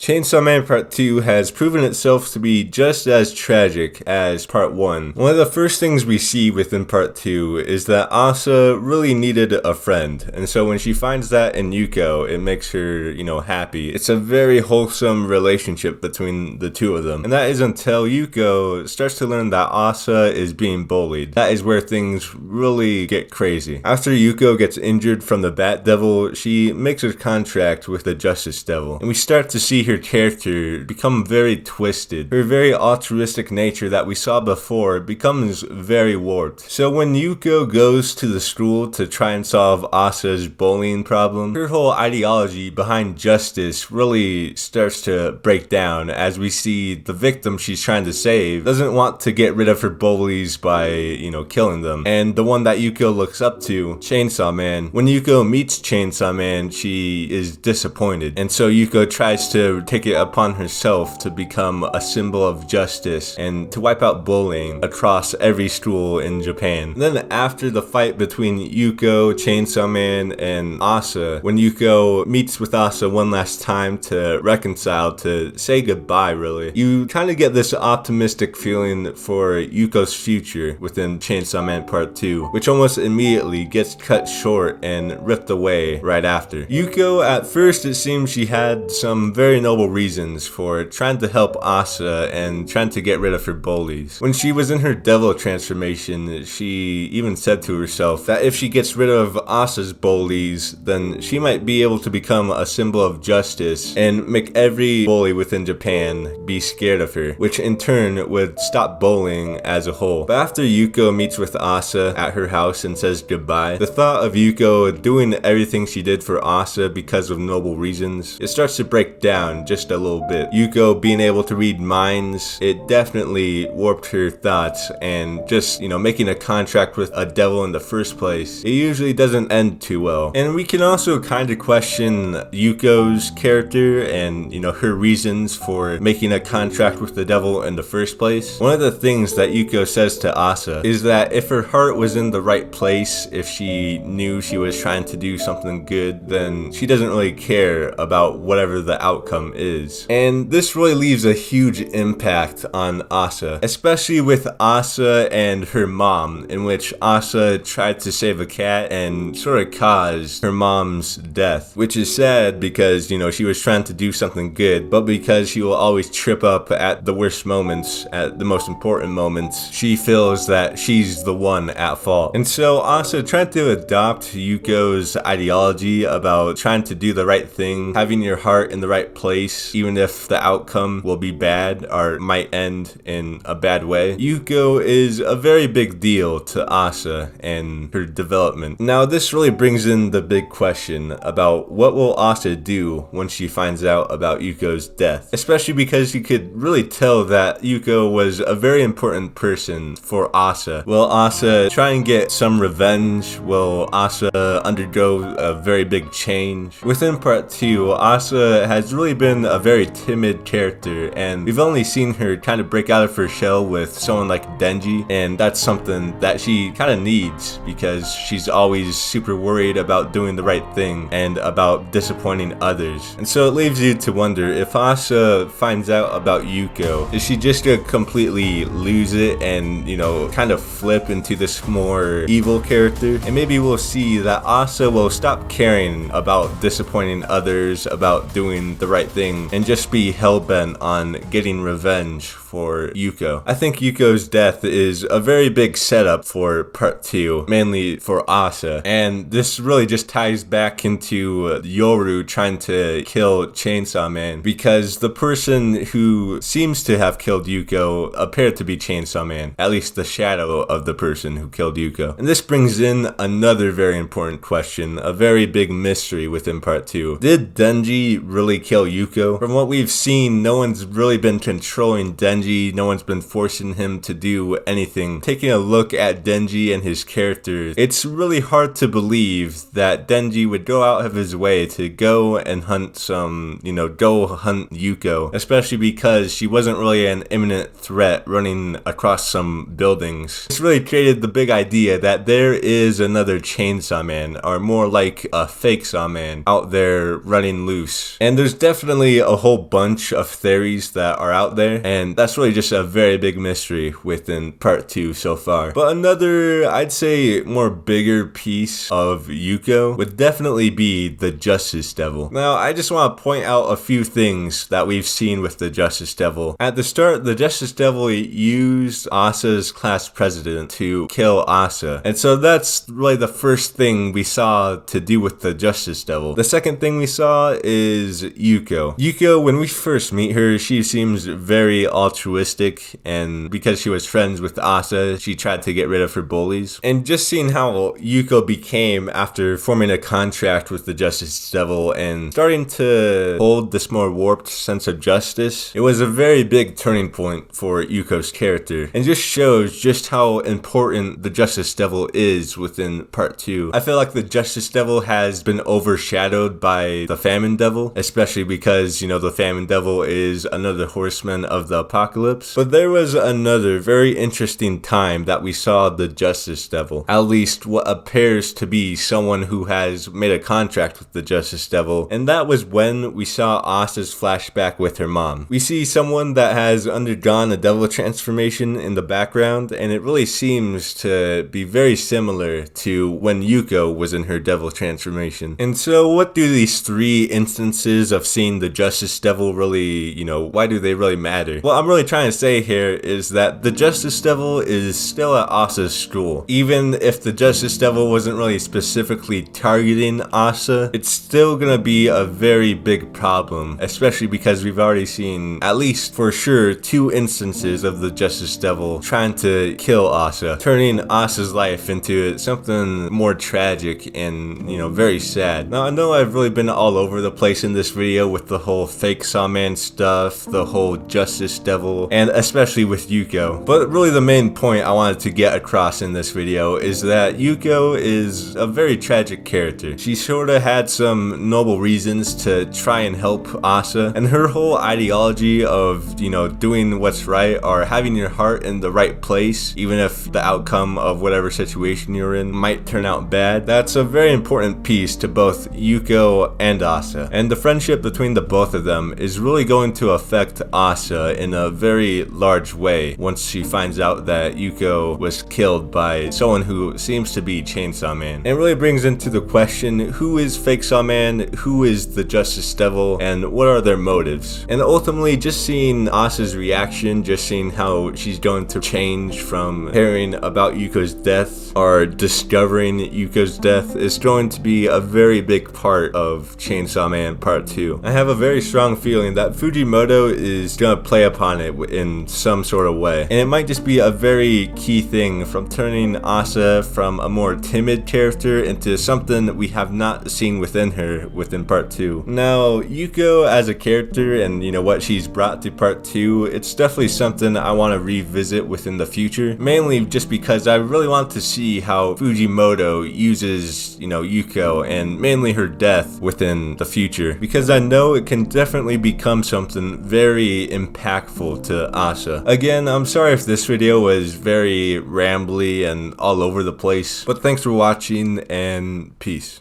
Chainsaw Man Part 2 has proven itself to be just as tragic as Part 1. One of the first things we see within Part 2 is that Asa really needed a friend, and so when she finds that in Yuko, it makes her, happy. It's a very wholesome relationship between the two of them, and that is until Yuko starts to learn that Asa is being bullied. That is where things really get crazy. After Yuko gets injured from the Bat Devil, she makes a contract with the Justice Devil, and we start to see her character become very twisted. Her very altruistic nature that we saw before becomes very warped. So when Yuko goes to the school to try and solve Asa's bullying problem, her whole ideology behind justice really starts to break down as we see the victim she's trying to save doesn't want to get rid of her bullies by, killing them. And the one that Yuko looks up to, Chainsaw Man, when Yuko meets Chainsaw Man, she is disappointed. And so Yuko tries to take it upon herself to become a symbol of justice and to wipe out bullying across every school in Japan. And then after the fight between Yuko, Chainsaw Man, and Asa, when Yuko meets with Asa one last time to reconcile, to say goodbye really, you kind of get this optimistic feeling for Yuko's future within Chainsaw Man Part 2, which almost immediately gets cut short and ripped away right after. Yuko, at first it seems she had some very noble reasons for trying to help Asa and trying to get rid of her bullies. When she was in her devil transformation, she even said to herself that if she gets rid of Asa's bullies, then she might be able to become a symbol of justice and make every bully within Japan be scared of her, which in turn would stop bullying as a whole. But after Yuko meets with Asa at her house and says goodbye, the thought of Yuko doing everything she did for Asa because of noble reasons, it starts to break down just a little bit. Yuko being able to read minds, it definitely warped her thoughts, and just, making a contract with a devil in the first place, it usually doesn't end too well. And we can also kind of question Yuko's character and, her reasons for making a contract with the devil in the first place. One of the things that Yuko says to Asa is that if her heart was in the right place, if she knew she was trying to do something good, then she doesn't really care about whatever the outcome is. And this really leaves a huge impact on Asa, especially with Asa and her mom, in which Asa tried to save a cat and sort of caused her mom's death, which is sad because, she was trying to do something good, but because she will always trip up at the worst moments, at the most important moments, she feels that she's the one at fault. And so Asa tried to adopt Yuko's ideology about trying to do the right thing, having your heart in the right place, even if the outcome will be bad or might end in a bad way. Yuko is a very big deal to Asa and her development. Now this really brings in the big question about what will Asa do when she finds out about Yuko's death, especially because you could really tell that Yuko was a very important person for Asa. Will Asa try and get some revenge? Will Asa undergo a very big change? Within Part 2, Asa has really been a very timid character, and we've only seen her kind of break out of her shell with someone like Denji, and that's something that she kind of needs because she's always super worried about doing the right thing and about disappointing others. And so it leaves you to wonder, if Asa finds out about Yuko, is she just gonna completely lose it and, kind of flip into this more evil character? And maybe we'll see that Asa will stop caring about disappointing others, about doing the right thing, and just be hell-bent on getting revenge for Yuko. I think Yuko's death is a very big setup for Part 2, mainly for Asa, and this really just ties back into Yoru trying to kill Chainsaw Man, because the person who seems to have killed Yuko appeared to be Chainsaw Man, at least the shadow of the person who killed Yuko. And this brings in another very important question, a very big mystery within Part 2. Did Denji really kill Yuko? From what we've seen, no one's really been controlling Denji. No one's been forcing him to do anything. Taking a look at Denji and his character, it's really hard to believe that Denji would go out of his way to go and hunt go hunt Yuko, especially because she wasn't really an imminent threat running across some buildings. This really created the big idea that there is another Chainsaw Man, or more like a fake Saw Man, out there running loose. And there's definitely definitely a whole bunch of theories that are out there, and that's really just a very big mystery within part 2 so far. But another, I'd say, more bigger piece of Yuko would definitely be the Justice Devil. Now, I just want to point out a few things that we've seen with the Justice Devil. At the start, the Justice Devil used Asa's class president to kill Asa, and so that's really the first thing we saw to do with the Justice Devil. The second thing we saw is Yuko. Yuko, when we first meet her, she seems very altruistic, and because she was friends with Asa, she tried to get rid of her bullies. And just seeing how Yuko became after forming a contract with the Justice Devil and starting to hold this more warped sense of justice, it was a very big turning point for Yuko's character, and just shows just how important the Justice Devil is within part 2. I feel like the Justice Devil has been overshadowed by the Famine Devil, especially because, you know, the Famine Devil is another horseman of the apocalypse. But there was another very interesting time that we saw the Justice Devil, at least what appears to be someone who has made a contract with the Justice Devil, and that was when we saw Asa's flashback with her mom. We see someone that has undergone a devil transformation in the background, and it really seems to be very similar to when Yuko was in her devil transformation. And so what do these 3 instances of seeing the Justice Devil really, you know, why do they really matter? What I'm really trying to say here is that the Justice Devil is still at Asa's school. Even if the Justice Devil wasn't really specifically targeting Asa, it's still gonna be a very big problem, especially because we've already seen, at least for sure, 2 instances of the Justice Devil trying to kill Asa, turning Asa's life into something more tragic and, you know, very sad. Now, I know I've really been all over the place in this video with the whole fake Sawman stuff, the whole Justice Devil, and especially with Yuko, but really the main point I wanted to get across in this video is that Yuko is a very tragic character. She sorta had some noble reasons to try and help Asa, and her whole ideology of, you know, doing what's right or having your heart in the right place, even if the outcome of whatever situation you're in might turn out bad, that's a very important piece to both Yuko and Asa. And the friendship between the both of them is really going to affect Asa in a very large way once she finds out that Yuko was killed by someone who seems to be Chainsaw Man. It really brings into the question, who is Fake Sawman, who is the Justice Devil, and what are their motives? And ultimately, just seeing Asa's reaction, just seeing how she's going to change from hearing about Yuko's death or discovering Yuko's death is going to be a very big part of Chainsaw Man Part 2. I have a very strong feeling that Fujimoto is going to play upon it in some sort of way, and it might just be a very key thing from turning Asa from a more timid character into something that we have not seen within her within Part 2. Now, Yuko as a character and, you know, what she's brought to Part 2, it's definitely something I want to revisit within the future, mainly just because I really want to see how Fujimoto uses, you know, Yuko and mainly her death within the future, because I know it can definitely become something very impactful to Asa. Again, I'm sorry if this video was very rambly and all over the place, but thanks for watching and peace.